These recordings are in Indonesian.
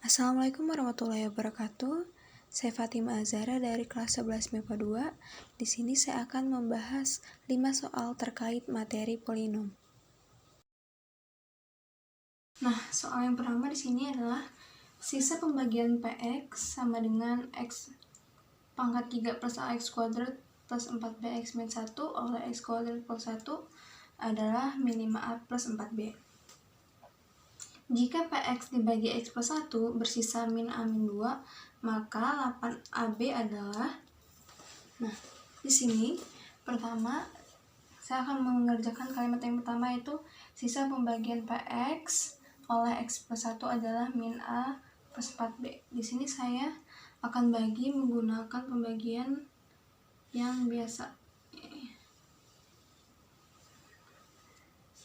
Assalamualaikum warahmatullahi wabarakatuh. Saya Fatima Azhara dari kelas 11 MIPA 2. Di sini saya akan membahas 5 soal terkait materi polinom. Nah, soal yang pertama di sini adalah sisa pembagian PX sama dengan X pangkat 3 plus AX kuadrat plus 4BX min 1 oleh X kuadrat plus 1 adalah min 5A plus 4B. Jika PX dibagi X plus 1 bersisa min A min 2, maka 8AB adalah, nah, di sini pertama saya akan mengerjakan kalimat yang pertama, yaitu sisa pembagian PX oleh X plus 1 adalah min A plus 4B. Di sini saya akan bagi menggunakan pembagian yang biasa.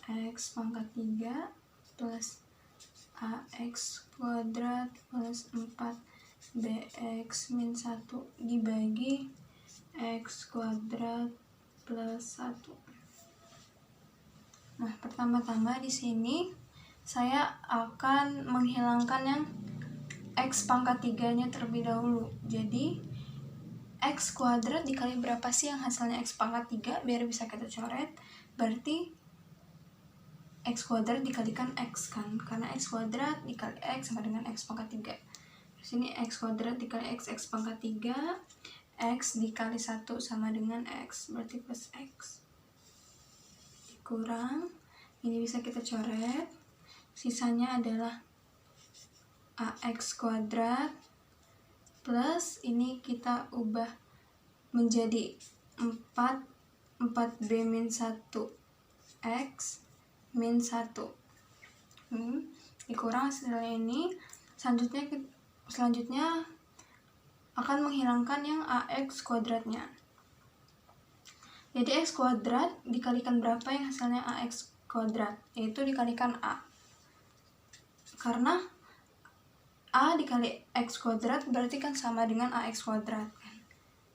X pangkat 3 plus AX kuadrat plus 4BX min 1 dibagi X kuadrat plus 1. Nah, pertama-tama di sini saya akan menghilangkan yang X pangkat 3-nya terlebih dahulu. Jadi X kuadrat dikali berapa sih yang hasilnya X pangkat 3, biar bisa kita coret. Berarti X kuadrat dikalikan X kan, karena X kuadrat dikali X sama dengan X pangkat 3. Di sini X kuadrat dikali X pangkat 3, X dikali 1 sama dengan X, berarti plus X. Kurang, ini bisa kita coret. Sisanya adalah AX kuadrat plus, ini kita ubah menjadi 4B min 1X min 1. Dikurang hasilnya ini. Selanjutnya akan menghilangkan yang AX kuadratnya. Jadi X kuadrat dikalikan berapa yang hasilnya AX kuadrat, yaitu dikalikan A. Karena A dikali X kuadrat berarti kan sama dengan AX kuadrat kan?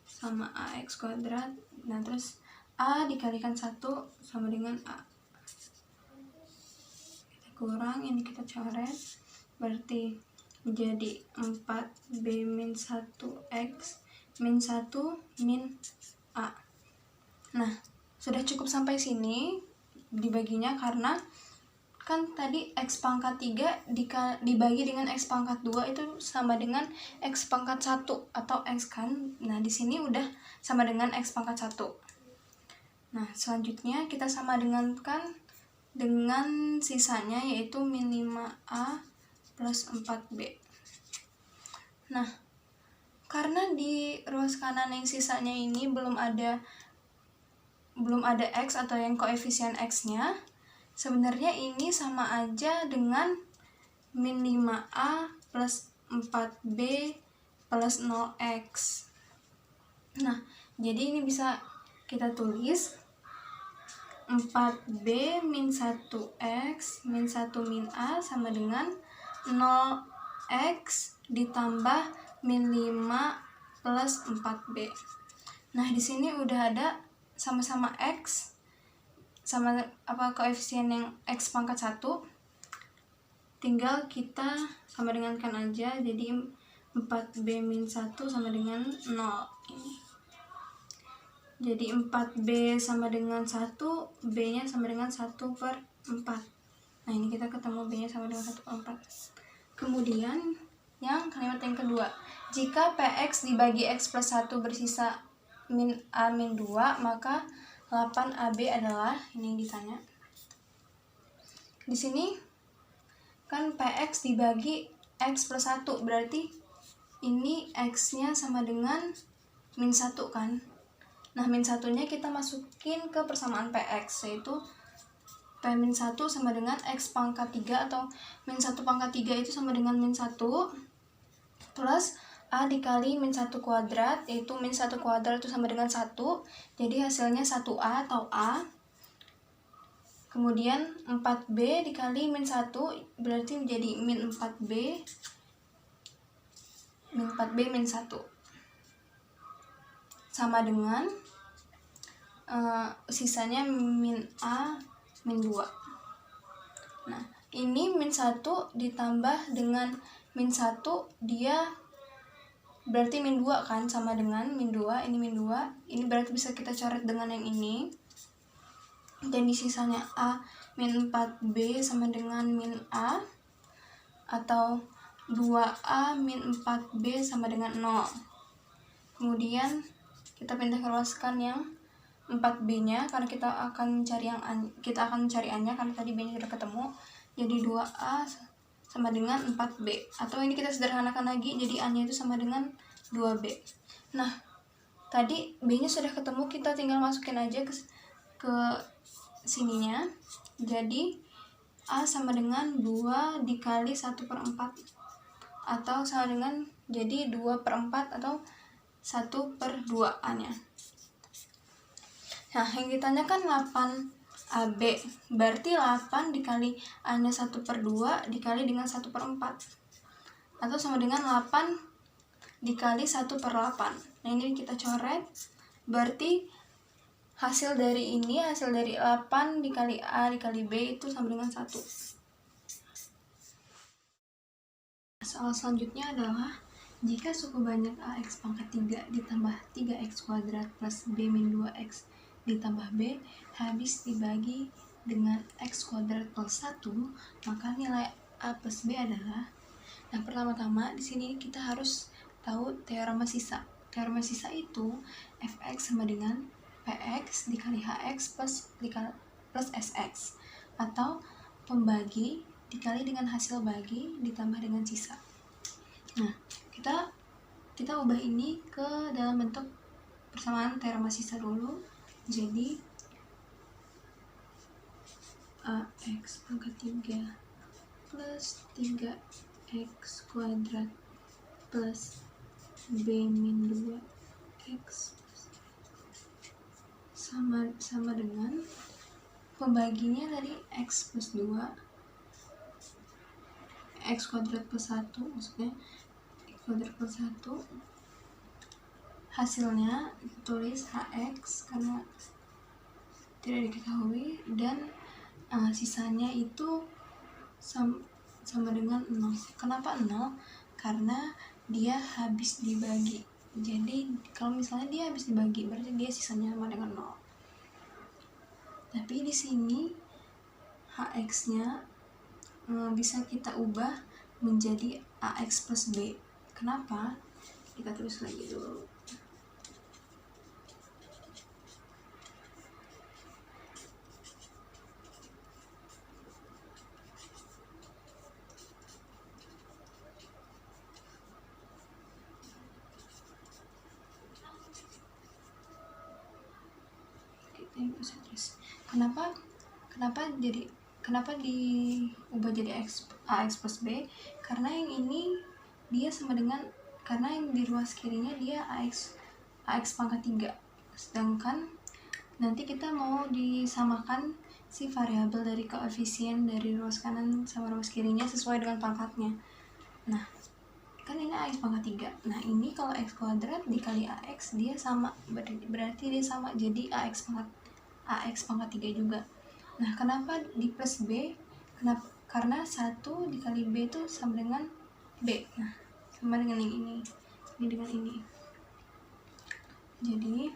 Sama AX kuadrat. Nah, terus A dikalikan 1 sama dengan A. Kurang, ini kita coret, berarti menjadi 4B min 1X min 1 min A. Nah, sudah cukup sampai sini dibaginya, karena kan tadi X pangkat 3 dibagi dengan X pangkat 2 itu sama dengan X pangkat 1 atau X kan. Nah, di sini udah sama dengan X pangkat 1. Nah, selanjutnya kita sama dengan sisanya, yaitu min 5A plus 4B. Nah, karena di ruas kanan yang sisanya ini belum ada X atau yang koefisien X-nya, sebenarnya ini sama aja dengan min 5A plus 4B plus 0X. Nah, jadi ini bisa kita tulis 4B min 1X min 1 min A sama dengan 0X ditambah min 5 plus 4B. Nah, di sini udah ada sama-sama X, sama koefisien yang X pangkat 1. Tinggal kita sama dengankan aja, jadi 4B min 1 sama dengan 0 ini. Jadi 4B sama dengan 1, B-nya sama dengan 1/4. Nah, ini kita ketemu B-nya sama dengan 1/4. Kemudian, yang kalimat yang kedua, jika PX dibagi X plus 1 bersisa min A min 2, maka 8AB adalah, ini yang ditanya. Di sini, kan PX dibagi X plus 1, berarti ini X-nya sama dengan min 1 kan. Nah, min 1-nya kita masukin ke persamaan PX, yaitu P min 1 sama dengan X pangkat 3 atau min 1 pangkat 3 itu sama dengan min 1 plus A dikali min 1 kuadrat, yaitu min 1 kuadrat itu sama dengan 1, jadi hasilnya 1A atau A. Kemudian 4B dikali min 1 berarti menjadi min 4B min 1 sama dengan sisanya min A min 2. Nah, ini min 1 ditambah dengan min 1 dia berarti min 2 kan, sama dengan min 2, ini min 2, ini berarti bisa kita coret dengan yang ini. Dan di sisanya A min 4B sama dengan min A, atau 2A min 4B sama dengan 0. Kemudian kita pindah ruaskan yang 4B-nya karena kita akan cari A-nya karena tadi B-nya sudah ketemu. Jadi 2A sama dengan 4B, atau ini kita sederhanakan lagi jadi A-nya itu sama dengan 2B. Nah, tadi B-nya sudah ketemu, kita tinggal masukin aja ke sininya. Jadi A sama dengan 2 dikali 1/4, atau sama dengan jadi 2/4 atau 1/2 A-nya. Nah, yang ditanyakan 8 AB, berarti 8 dikali A-nya 1/2 dikali dengan 1/4, atau sama dengan 8 dikali 1/8. Nah, ini kita coret, berarti hasil dari 8 dikali A dikali B itu sama dengan 1. Soal selanjutnya adalah jika suku banyak AX pangkat 3 ditambah 3X kuadrat plus B min 2X ditambah B habis dibagi dengan X kuadrat plus 1, maka nilai A plus B adalah. Nah, pertama-tama di sini kita harus tahu teorema sisa. Teorema sisa itu Fx sama dengan Px dikali Hx plus Sx, atau pembagi dikali dengan hasil bagi ditambah dengan sisa. Nah, kita ubah ini ke dalam bentuk persamaan teorema sisa dulu. Jadi AX pangkat 3 plus 3X kuadrat plus B min 2X sama dengan pembaginya tadi X plus 2 X kuadrat plus 1, maksudnya X kuadrat plus 1, hasilnya tulis Hx karena tidak diketahui, dan sisanya itu sama dengan 0. Kenapa 0? Karena dia habis dibagi. Jadi kalau misalnya dia habis dibagi berarti dia sisanya sama dengan 0. Tapi di sini Hx-nya bisa kita ubah menjadi AX plus B. Kenapa? Kita tulis lagi dulu. Kenapa diubah jadi AX plus B? Karena yang ini dia sama dengan, karena yang di ruas kirinya dia AX pangkat 3, sedangkan nanti kita mau disamakan si variabel dari koefisien dari ruas kanan sama ruas kirinya sesuai dengan pangkatnya. Nah, kan ini AX pangkat 3. Nah, ini kalau X kuadrat dikali AX dia sama, berarti dia sama jadi AX pangkat 3 juga. Nah, kenapa di plus B? Karena 1 dikali B itu sama dengan B. Nah, sama dengan yang ini dengan ini. Jadi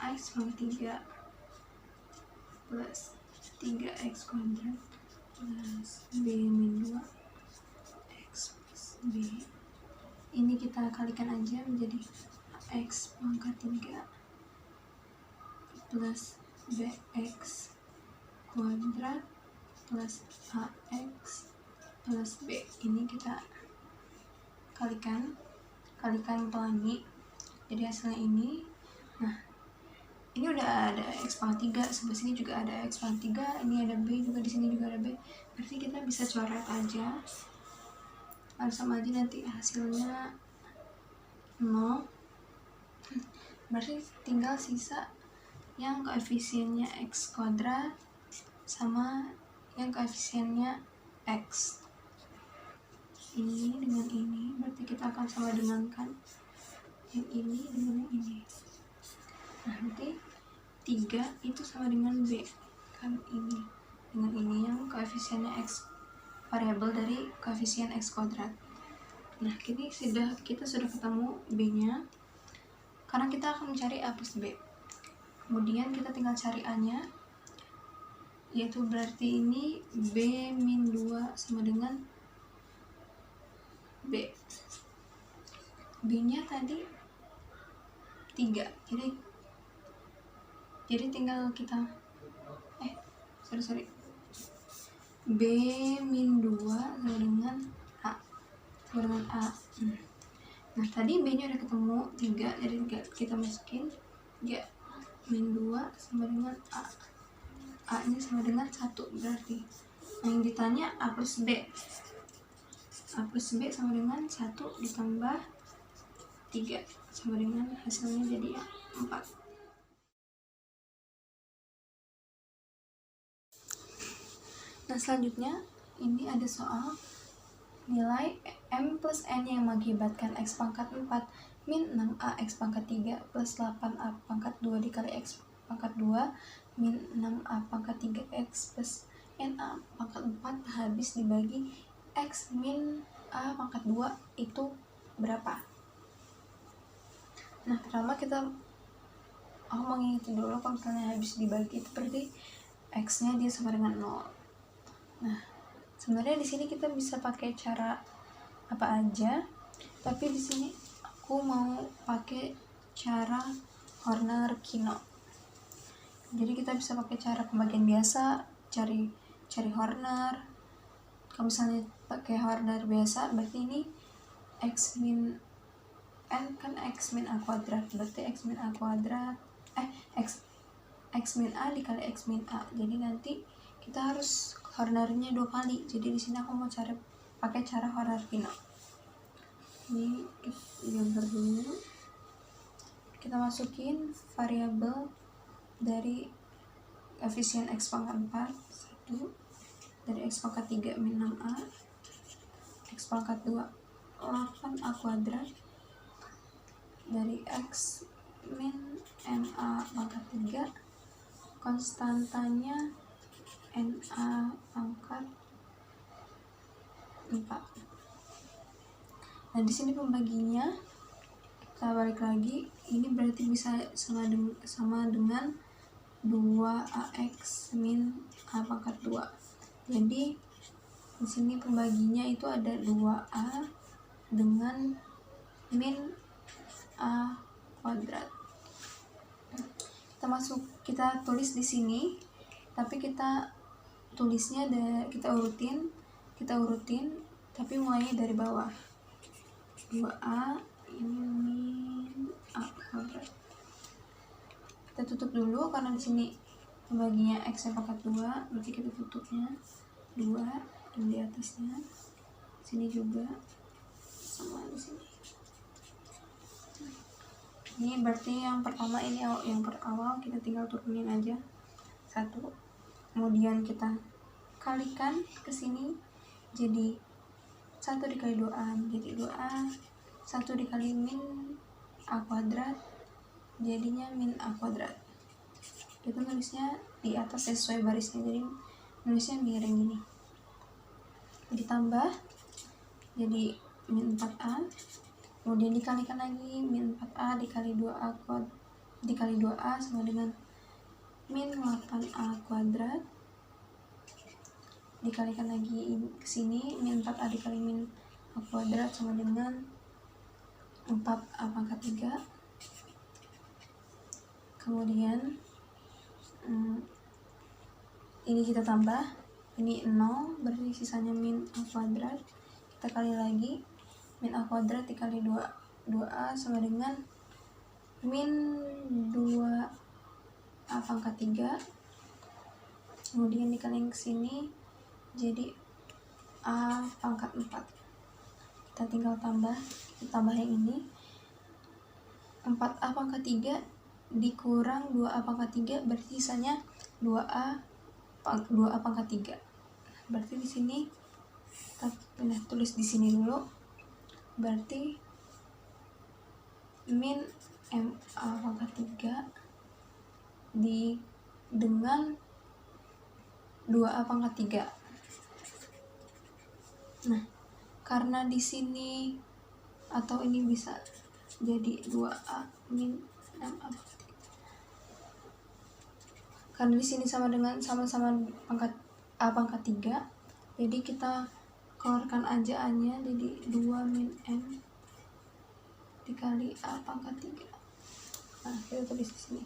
X pangkat 3 plus 3X kuadrat plus B min 2 X plus B, ini kita kalikan aja menjadi X pangkat 3 plus BX kuadrat plus AX plus B. Ini kita kalikan pelangi, jadi hasilnya ini. Nah, ini udah ada X pangkat 3, sebelah sini juga ada X pangkat 3, ini ada B juga, di sini juga ada B, berarti kita bisa coret aja, harus sama aja, nanti hasilnya 0. Berarti tinggal sisa yang koefisiennya X kuadrat sama yang koefisiennya X. Ini dengan ini, berarti kita akan sama dengankan yang ini dengan yang ini. Nah, nanti 3 itu sama dengan B, kan ini dengan ini yang koefisiennya X variabel dari koefisien X kuadrat. Nah, kita sudah ketemu B-nya, karena kita akan mencari A plus B. Kemudian kita tinggal cari A-nya, yaitu berarti ini B min 2 sama dengan B. B-nya tadi 3, jadi tinggal kita B min 2 sama dengan A. Nah, tadi B nya udah ketemu 3, jadi kita masukin 3 min 2 sama dengan A. A nya sama dengan 1 berarti. Nah, yang ditanya A plus B. A plus B sama dengan 1 ditambah 3 sama dengan hasilnya jadi 4. Nah, selanjutnya ini ada soal nilai M plus N yang mengakibatkan X pangkat 4 min 6A X pangkat 3 plus 8A pangkat 2 dikali X pangkat 2 min 6A pangkat 3X plus NA pangkat 4 habis dibagi X min A pangkat 2 itu berapa? Nah, pertama kita mengingat dulu kalau misalnya habis dibagi itu berarti X nya dia sama dengan 0. Nah, sebenarnya di sini kita bisa pakai cara apa aja, tapi di sini aku mau pakai cara Horner-Kino. Jadi kita bisa pakai cara pembagian biasa, cari Horner. Kalau misalnya pakai Horner biasa, berarti ini X min N kan X min A kuadrat, berarti X min A kuadrat X min A dikali X min A. Jadi nanti kita harus Hornernya 2 kali. Jadi di sini aku mau pakai cara Horner-Kino. Ini gambar dulu. Kita masukin variabel dari koefisien X pangkat 4 1 dari X pangkat 3 min 6A X pangkat 2 8A kuadrat dari X min NA pangkat 3 konstantanya NA pangkat 4. Nah, di sini pembaginya kita balik lagi, ini berarti bisa sama dengan 2AX min A pangkat 2. Jadi di sini pembaginya itu ada 2A dengan min A kuadrat. Kita tulis di sini, tapi kita tulisnya kita urutin tapi mulainya dari bawah. 2A ini min A kuadrat. Kita tutup dulu karena di sini pembaginya X pangkat 2, berarti kita tutupnya 2 dan di atasnya sini juga sama di sini. Ini berarti yang pertama, ini yang awal kita tinggal turunin aja 1, kemudian kita kalikan ke sini jadi 1 dikali 2A jadi 2A, 1 dikali min A kuadrat jadinya min A kuadrat. Kita nulisnya di atas sesuai barisnya, jadi nulisnya miring gini, ditambah jadi min 4A, kemudian dikalikan lagi min 4A dikali 2A sama dengan min 8A kuadrat, dikalikan lagi ke sini min 4A dikali min A kuadrat sama dengan 4A pangkat 3. Kemudian ini kita tambah, ini 0 berarti sisanya min A kuadrat, kita kali lagi min A kuadrat dikali 2A sama dengan min 2A pangkat 3, kemudian dikali ke sini jadi A pangkat 4. Kita tinggal tambah yang ini, 4A pangkat 3 dikurang 2A pangkat 3 berarti sisanya 2A pangkat 3. Berarti di sini kita tulis di sini dulu, berarti min MA pangkat 3 dengan 2A pangkat 3. Nah, karena di sini atau ini bisa jadi 2A min MA. Karena di sini sama-sama pangkat A pangkat 3, jadi kita keluarkan aja A-nya, jadi 2 min M dikali A pangkat 3. Nah, kita tulis di sini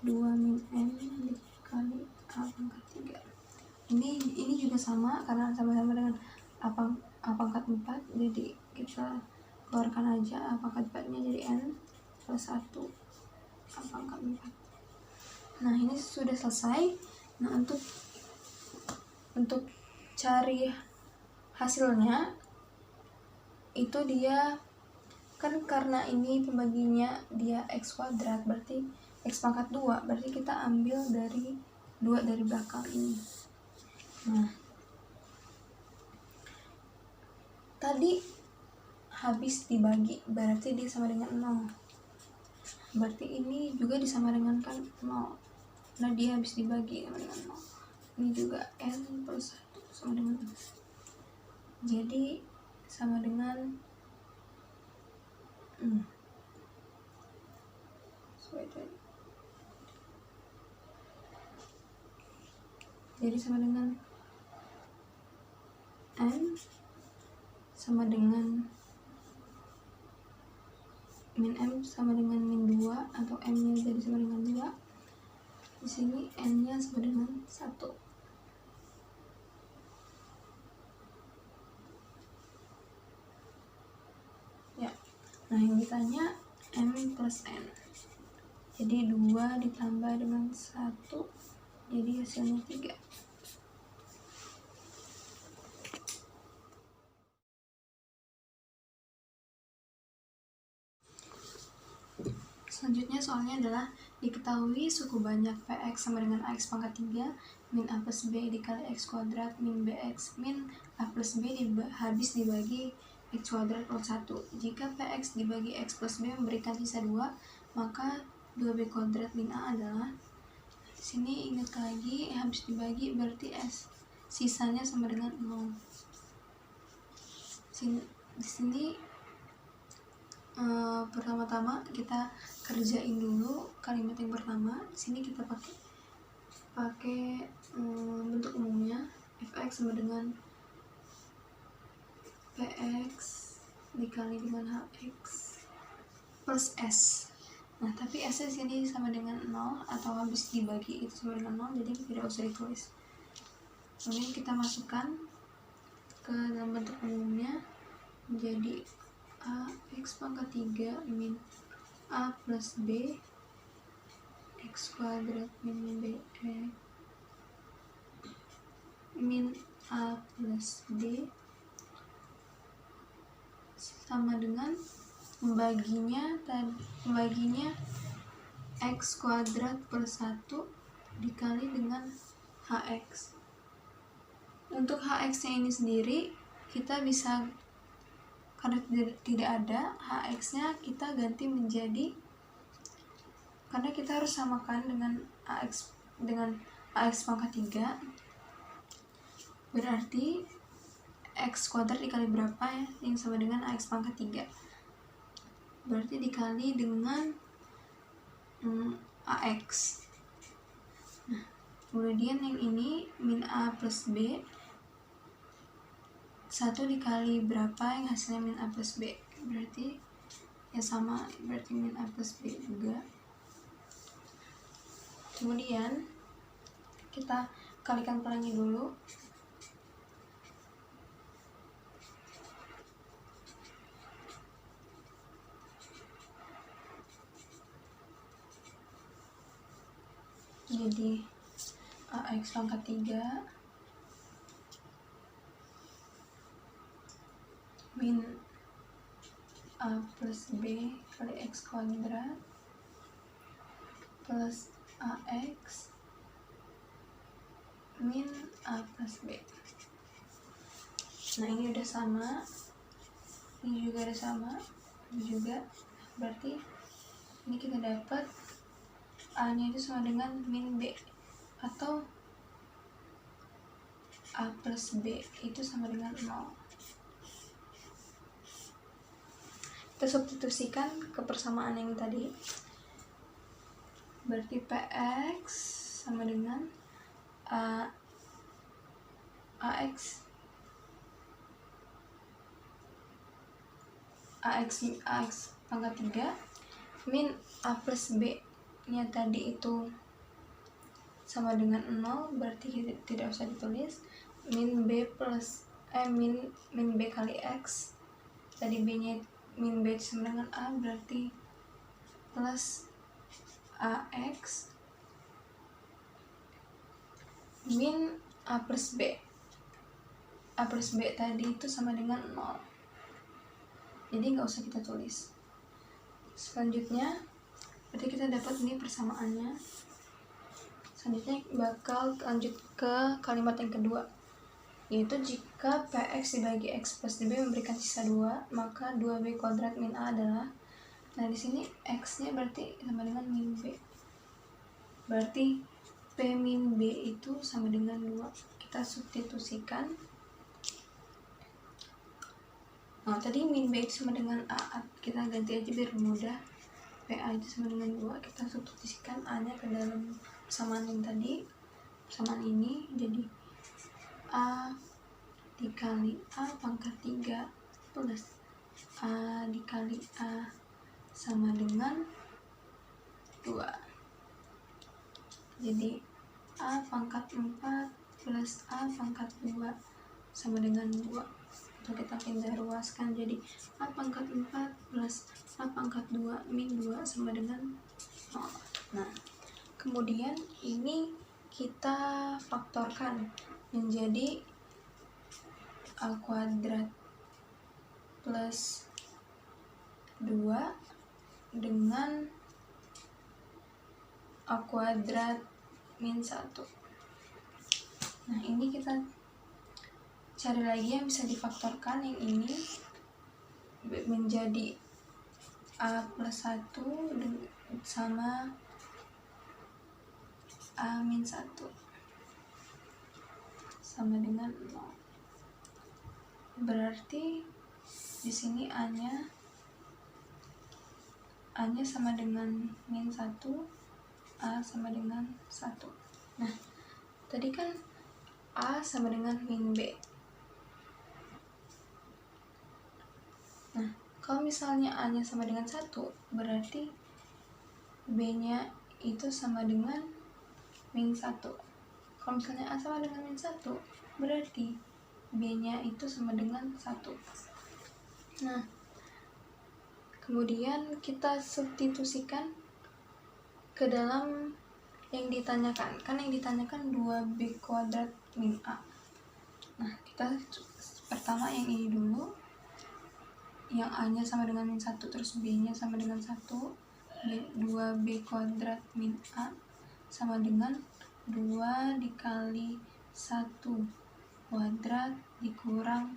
2 min M dikali A pangkat 3. Ini juga sama karena sama-sama dengan A pangkat 4, jadi kita keluarkan aja A pangkat 4-nya, jadi N plus 1 A pangkat 4. Nah, ini sudah selesai. Nah, untuk cari hasilnya itu dia kan, karena ini pembaginya dia X kuadrat, berarti X pangkat 2, berarti kita ambil dari 2 dari belakang ini. Nah, tadi habis dibagi, berarti dia sama dengan 0. Berarti ini juga disama dengan kan 0. Nah, dia habis dibagi sama dengan 0. Ini juga N plus 1 sama dengan 0. Jadi sama dengan jadi sama dengan N sama dengan min M sama dengan min 2, atau M nya jadi sama dengan 2. Di sini N nya sama dengan 1. Ya, nah yang ditanya M plus N, jadi 2 ditambah dengan 1, jadi hasilnya 3. Selanjutnya soalnya adalah diketahui suku banyak Px sama dengan Ax pangkat 3 min A plus B dikali X kuadrat min Bx min A plus B habis dibagi X kuadrat plus 1. Jika Px dibagi X plus B memberikan sisa 2, maka 2B kuadrat min A adalah, di sini ingat lagi habis dibagi berarti S sisanya sama dengan 0. Di sini pertama-tama kita kerjain dulu kalimat yang pertama. Di sini kita pakai bentuk umumnya fx sama dengan px dikali dengan hx plus s. Nah, tapi s di sini sama dengan 0 atau habis dibagi itu sama dengan 0, jadi tidak usah ditulis. Kemudian kita masukkan ke dalam bentuk umumnya menjadi A X pangkat 3 min A plus B X kuadrat min B min A plus B sama dengan membaginya X kuadrat per 1 dikali dengan HX. Untuk HX nya ini sendiri kita bisa, karena tidak ada HX nya, kita ganti menjadi, karena kita harus samakan dengan AX pangkat 3, berarti X kuadrat dikali berapa ya, yang sama dengan AX pangkat 3, berarti dikali dengan AX. Nah, kemudian yang ini min A plus B 1 dikali berapa yang hasilnya min A plus B, berarti ya sama, berarti min A plus B juga. Kemudian kita kalikan pelangi dulu. Jadi AX pangkat 3 min A plus B kali X kuadrat plus AX min A plus B. Nah, ini udah sama, ini juga udah sama, ini juga, berarti ini kita dapat A nya itu sama dengan min B, atau A plus B itu sama dengan 0. kita substitusikan ke persamaan yang tadi. Berarti PX sama dengan AX pangkat 3 min A plus B nya tadi itu sama dengan 0, berarti tidak usah ditulis. Min B kali X, tadi B nya min B sama dengan A, berarti plus AX min A plus B tadi itu sama dengan 0, jadi nggak usah kita tulis. Selanjutnya berarti kita dapat ini persamaannya. Selanjutnya bakal lanjut ke kalimat yang kedua, yaitu jika PX dibagi X plus DB memberikan sisa 2, maka 2B kuadrat min A adalah, nah di sini X nya berarti sama dengan min B, berarti P min B itu sama dengan 2. Kita substitusikan. Nah tadi min B itu sama dengan A, kita ganti aja biar mudah. PA itu sama dengan 2, kita substitusikan A nya ke dalam persamaan yang tadi, persamaan ini, jadi A dikali A pangkat 3 plus A dikali A sama dengan 2, jadi A pangkat 4 plus A pangkat 2 sama dengan 2. Untuk kita pindah ruaskan, jadi A pangkat 4 plus A pangkat 2 min 2 sama dengan 0. Nah kemudian ini kita faktorkan menjadi A kuadrat plus 2 dengan A kuadrat min 1. Nah ini kita cari lagi yang bisa difaktorkan, yang ini menjadi A plus 1 sama A min 1 sama dengan 0. Berarti di sini A nya sama dengan min 1, A sama dengan 1. Nah tadi kan A sama dengan min B. Nah kalau misalnya A nya sama dengan 1, berarti B nya itu sama dengan min 1. Kalau misalnya A sama dengan min 1, berarti B nya itu sama dengan 1. Nah kemudian kita substitusikan ke dalam yang ditanyakan. Kan yang ditanyakan 2B kuadrat min A. Nah kita pertama yang ini dulu, yang A nya sama dengan min 1, terus B nya sama dengan 1. 2B kuadrat min A sama dengan 2 dikali 1 kuadrat dikurang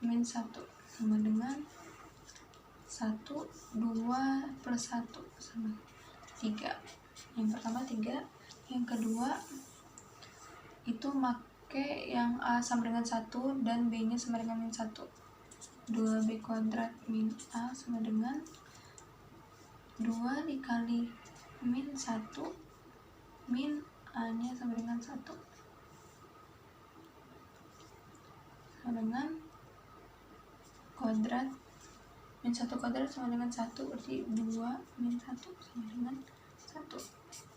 min 1 sama dengan 1, 2 plus 1 sama 3. Yang pertama 3, yang kedua itu make yang A sama dengan 1 dan B nya sama dengan min 1. 2B kuadrat min A sama dengan 2 dikali min 1 min A nya sama dengan 1 sama dengan kuadrat min 1 kuadrat sama dengan 1, berarti 2 min 1 sama dengan 1.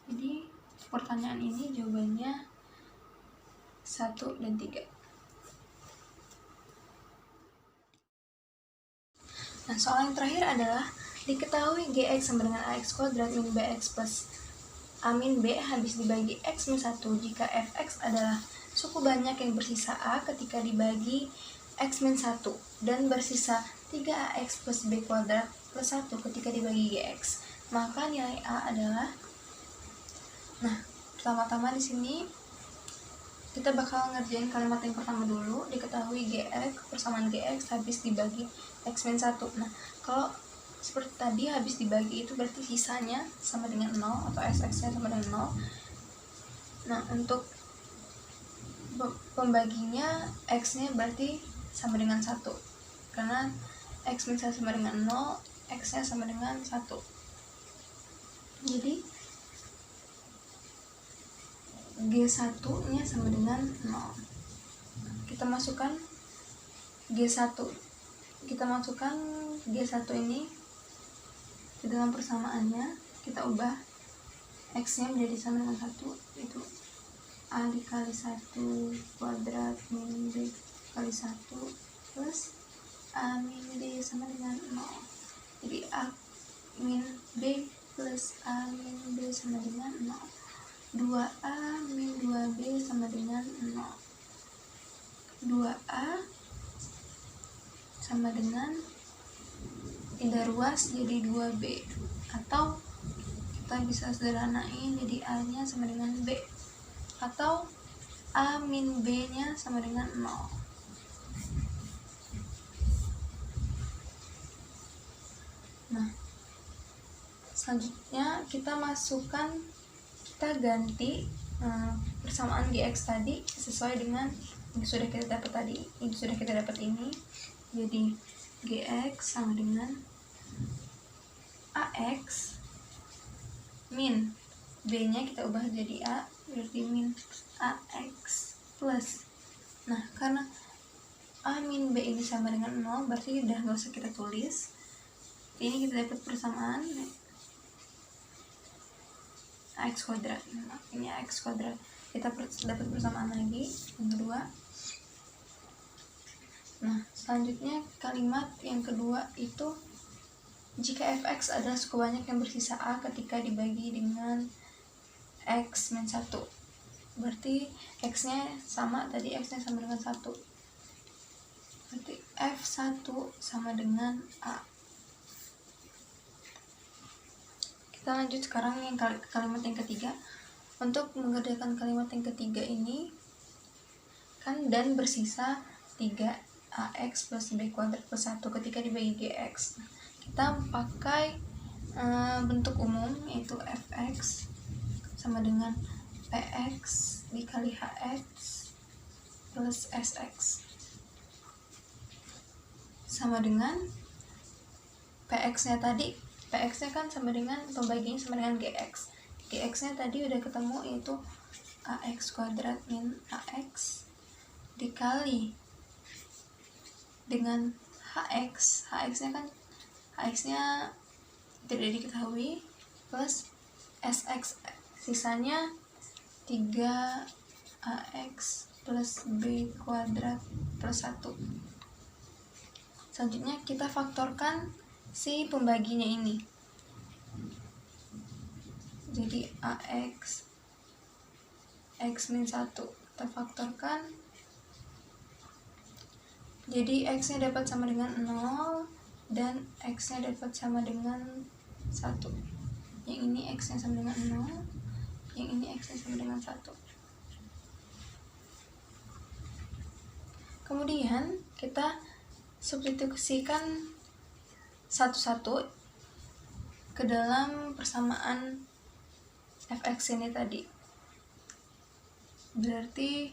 Jadi pertanyaan ini jawabannya 1 dan 3. Nah soal yang terakhir adalah diketahui GX sama dengan AX kuadrat min BX plus A min B habis dibagi X min 1 jika Fx adalah suku banyak yang bersisa A ketika dibagi X min 1 dan bersisa 3AX plus B kuadrat plus 1 ketika dibagi GX, maka nilai A adalah. Nah pertama-tama di sini kita bakal ngerjain kalimat yang pertama dulu. Diketahui GX, persamaan GX habis dibagi X min 1. Nah kalau seperti tadi habis dibagi itu berarti sisanya sama dengan 0 atau SX nya sama dengan 0. Nah untuk pembaginya X nya berarti sama dengan 1, karena X min 1 sama dengan 0, X nya sama dengan 1. Jadi G1 nya sama dengan 0. Kita masukkan G1 ini ke dalam persamaannya, kita ubah X nya menjadi sama dengan 1, itu A dikali 1 kuadrat min B kali 1 plus A min B sama dengan 0. Jadi A min B plus A min B sama dengan 0. 2A min 2B sama dengan 0. 2A sama dengan tidak ruas jadi 2B, atau kita bisa sederhanain jadi A nya sama dengan B, atau A min B nya sama dengan 0. Nah, selanjutnya kita ganti persamaan GX tadi sesuai dengan yang sudah kita dapat ini. Jadi GX sama dengan AX min B nya kita ubah jadi A, berarti min AX plus. Nah, karena A min B ini sama dengan 0, berarti udah gak usah kita tulis. Ini kita dapat persamaan AX kuadrat. Nah, ini AX kuadrat. Kita dapat persamaan lagi yang kedua. Nah, selanjutnya kalimat yang kedua itu jika fx adalah suku banyak yang bersisa A ketika dibagi dengan X min 1. Berarti X nya sama, tadi X nya sama dengan 1. Berarti F1 sama dengan A. Kita lanjut sekarang yang kalimat yang ketiga. Untuk mengerjakan kalimat yang ketiga ini kan dan bersisa 3AX plus B kuadrat plus 1 ketika dibagi GX. Kita pakai bentuk umum, yaitu Fx sama dengan Px dikali Hx plus Sx sama dengan Px nya tadi. Px nya kan sama dengan pembagiannya sama dengan Gx. Gx nya tadi udah ketemu, yaitu AX kuadrat min AX dikali dengan Hx. Hx nya kan tidak diketahui, plus Sx sisanya 3AX plus B kuadrat plus 1. Selanjutnya kita faktorkan si pembaginya ini. Jadi AX X min 1 kita faktorkan, jadi X nya dapat sama dengan 0 dan X nya dapat sama dengan 1. Yang ini X nya sama dengan 0, yang ini X nya sama dengan 1. Kemudian kita substitusikan satu-satu ke dalam persamaan Fx ini tadi. Berarti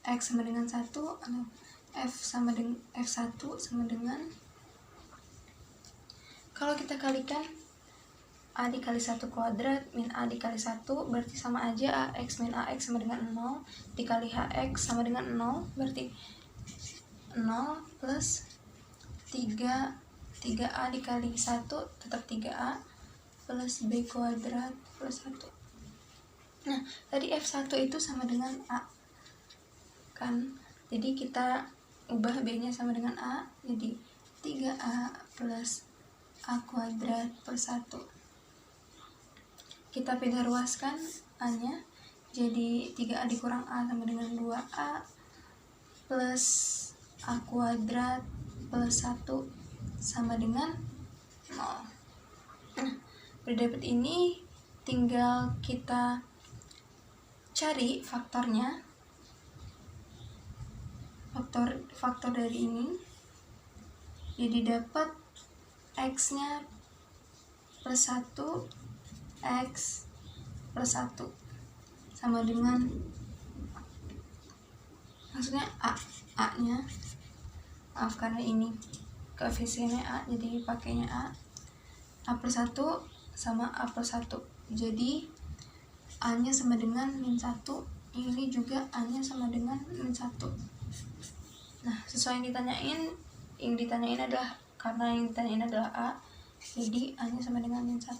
X sama dengan 1 atau F1 sama dengan, kalau kita kalikan A dikali 1 kuadrat min A dikali 1, berarti sama aja AX min AX sama dengan 0 dikali HX sama dengan 0, berarti 0 plus 3A dikali 1 tetap 3A plus B kuadrat plus 1. Nah, tadi F1 itu sama dengan A kan, jadi kita ubah B nya sama dengan A, jadi 3A plus A kuadrat plus 1. Kita pindah ruaskan A nya, jadi 3A dikurang A sama dengan 2A plus A kuadrat plus 1 sama dengan 0. Nah, udah dapat ini, tinggal kita cari faktornya, faktor dari ini. Jadi dapat X nya plus 1, X plus 1 sama dengan, maksudnya A nya, maaf karena ini koefisiennya A, jadi pakainya A plus 1 sama A plus 1, jadi A nya sama dengan min 1, ini juga A nya sama dengan min 1. Nah, sesuai yang ditanyain adalah, karena yang ditanyain adalah A, jadi A nya sama dengan min 1.